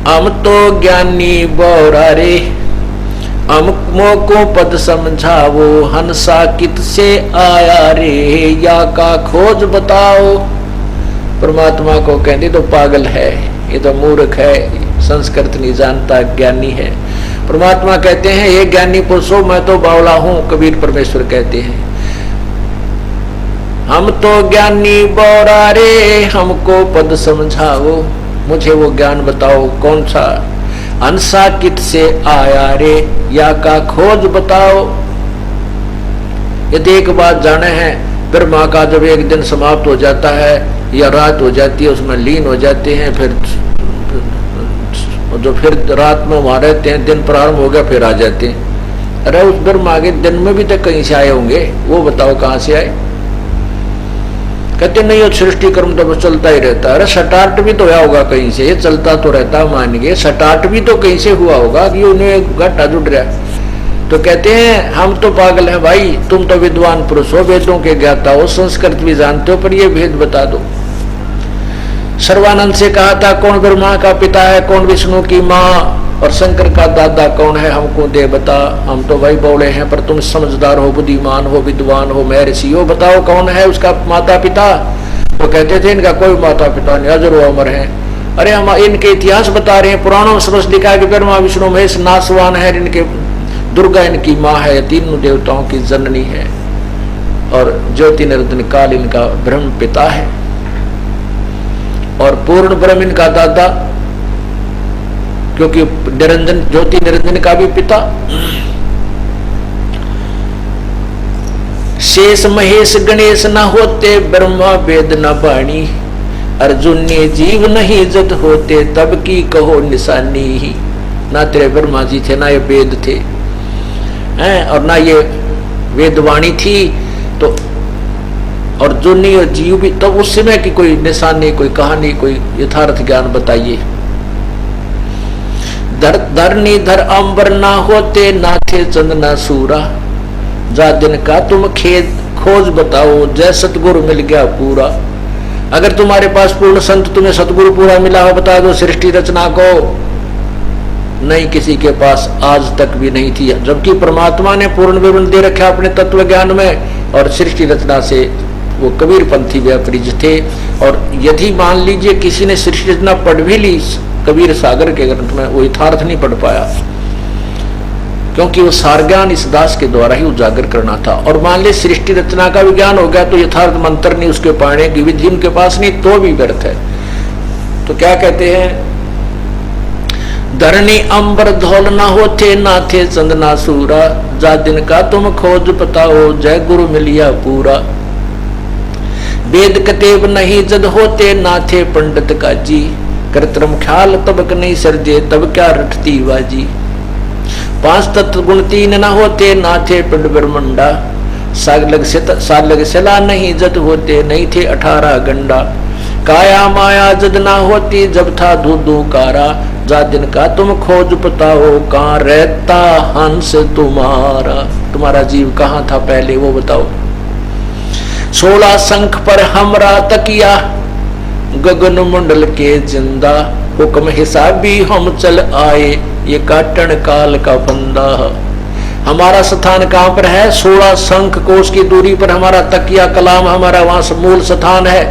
हम तो ज्ञानी बौरा रे, हमको को पद समझावो, हंसा कित से आया रे, या का खोज बताओ। परमात्मा को कहते तो पागल है, ये तो मूर्ख है, संस्कृत नहीं जानता, ज्ञानी है। परमात्मा कहते हैं ये ज्ञानी पुरुषों मैं तो बावला हूं। कबीर परमेश्वर कहते हैं हम तो ज्ञानी बौरा रे, हमको पद समझाओ, मुझे वो ज्ञान बताओ कौन सा। हंसा कित से आया रे, या का खोज बताओ। यदि एक बात जाने हैं, ब्रह्मा का जब एक दिन समाप्त हो जाता है या रात हो जाती है, उसमें लीन हो जाते हैं, फिर रात में वहां रहते हैं, दिन प्रारंभ हो गया फिर आ जाते हैं। अरे उस ब्रह्मा के दिन में भी तो कहीं से आए होंगे, वो बताओ कहां से आए। कहते नहीं, सृष्टि कर्म तो चलता ही रहता है। अरे स्टार्ट भी तो हुआ होगा कहीं से, ये चलता तो रहता मान गए, स्टार्ट भी तो कहीं से हुआ होगा कि उन्हें घाटा जुड़ रहा है। तो कहते हैं हम तो पागल हैं भाई, तुम तो विद्वान पुरुष हो, वेदों के ज्ञाता हो, संस्कृत भी जानते हो, पर ये भेद बता दो। सर्वानंद से कहा था कौन ब्रह्मा का पिता है, कौन विष्णु की माँ, और शंकर का दादा कौन है, हमको दे बता। हम तो भाई बौड़े हैं, पर तुम समझदार हो, बुद्धिमान हो, विद्वान हो, महर्षि हो, बताओ कौन है उसका माता पिता। वो कहते थे इनका कोई माता पिता नहीं, अजर अमर है। अरे हम इनके इतिहास बता रहे हैं, पुराणों में समझ लिखा है कि ब्रह्मा विष्णु महेश नासवान है, इनके दुर्गा इनकी माँ है, तीनों देवताओं की जननी है, और ज्योति निरंजन काल इनका ब्रह्म पिता है, और पूर्ण ब्रह्म इनका दादा, क्योंकि निरंजन ज्योति निरंजन का भी पिता। शेष महेश गणेश न होते, ब्रह्मा वेद न बाणी, अर्जुन ने जीव नहीं जत होते, तब की कहो निशानी ही। ना तेरे ब्रह्मा जी थे, ना ये वेद थे हैं, और ना ये वेदवाणी थी, तो अर्जुन और जीव भी, तब उस समय की कोई निशानी, कोई कहानी, कोई यथार्थ ज्ञान बताइए। धरनी धर अंबर ना होते, ना थे चंद ना सूरा, जा दिन का तुम खेद खोज बताओ, जय सतगुरु मिल गया पूरा। अगर तुम्हारे पास पूर्ण संत तुम्हें सतगुरु पूरा मिला हो, बता दो सृष्टि रचना को। नहीं, किसी के पास आज तक भी नहीं थी, जबकि परमात्मा ने पूर्ण विवरण दे रखा अपने तत्व ज्ञान में, और सृष्टि रचना से वो कबीर पंथी व्यापरिज थे। और यदि मान लीजिए किसी ने सृष्टि रचना पढ़ भी ली कबीर सागर के ग्रंथ में, वो यथार्थ नहीं पढ़ पाया, क्योंकि वो सार ज्ञान इस दास के द्वारा ही उजागर करना था। और मान ली सृष्टि रचना का भी ज्ञान हो गया तो यथार्थ मंत्र नहीं उसके पाने की विधि उनके पास नहीं, तो भी व्यर्थ है। तो क्या कहते हैं, धरनी अंबर धौल ना होते, ना थे चंद ना सूरा, जा दिन का तुम खोज बताओ, जय गुरु मिलिया पूरा। वेद कतेब नहीं जद होते, ना थे पंडित काजी, कृत्रिम ख्याल तबक नहीं सर्जे, तब क्या रटती बाजी। पांच तत्व गुण तीन न होते, ना थे पिंड ब्रह्मंडा, सालग सला नहीं जद होते, नहीं थे 18 गंडा। काया माया जद ना होती, जब था धूधू कारा, जा दिन का तुम खोज बताओ, कहाँ रहता हंस तुम्हारा। तुम्हारा जीव कहाँ था पहले वो बताओ। 16 शंख पर हमरा तकिया, गगन मंडल के जिंदा, हुक्म हिसाबी हम चल आए, ये काटन काल का फंदा। हमारा स्थान कहाँ पर है, 16 शंख कोष की दूरी पर हमारा तकिया कलाम, हमारा वहां मूल स्थान है।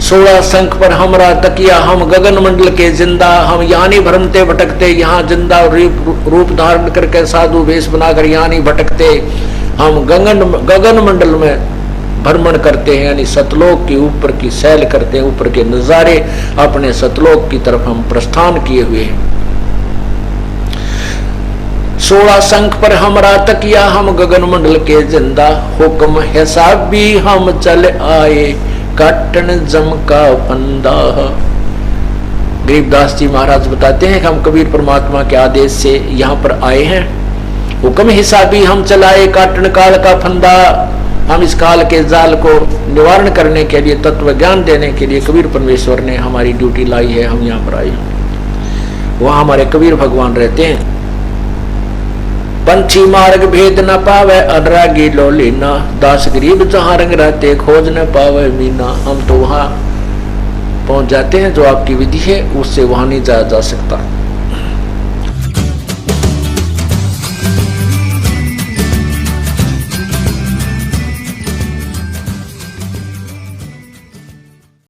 16 शंख पर हमरा तकिया, हम गगन मंडल के जिंदा, हम यहाँ नहीं भ्रमते भटकते, यहाँ जिंदा रूप धारण करके साधु वेश बनाकर यहाँ नहीं भटकते, हम गगन मंडल में भ्रमण करते हैं, यानी सतलोक के ऊपर की सैल करते हैं, ऊपर के नजारे, अपने सतलोक की तरफ हम प्रस्थान किए हुए हैं। 16 शंख पर हमरा तकिया, हम गगन मंडल के जिंदा, हुक्म हिसाब भी हम चल आए, काटन जम का फंदा। गरीबदास जी महाराज बताते हैं कि हम कबीर परमात्मा के आदेश से यहाँ पर आए हैं, हुक्म हिसाबी हम चलाए, काटन काल का फंदा। हम इस काल के जाल को निवारण करने के लिए, तत्व ज्ञान देने के लिए कबीर परमेश्वर ने हमारी ड्यूटी लाई है, हम यहाँ पर आए। वहां हमारे कबीर भगवान रहते हैं। पंछी मार्ग भेद न पावे, अनुरागी लो लीना, दास गरीब जहाँ रंग रहते, खोज न पावे मीना। हम तो वहाँ पहुंच जाते हैं। जो आपकी विधि है उससे वहां नहीं जाया जा सकता।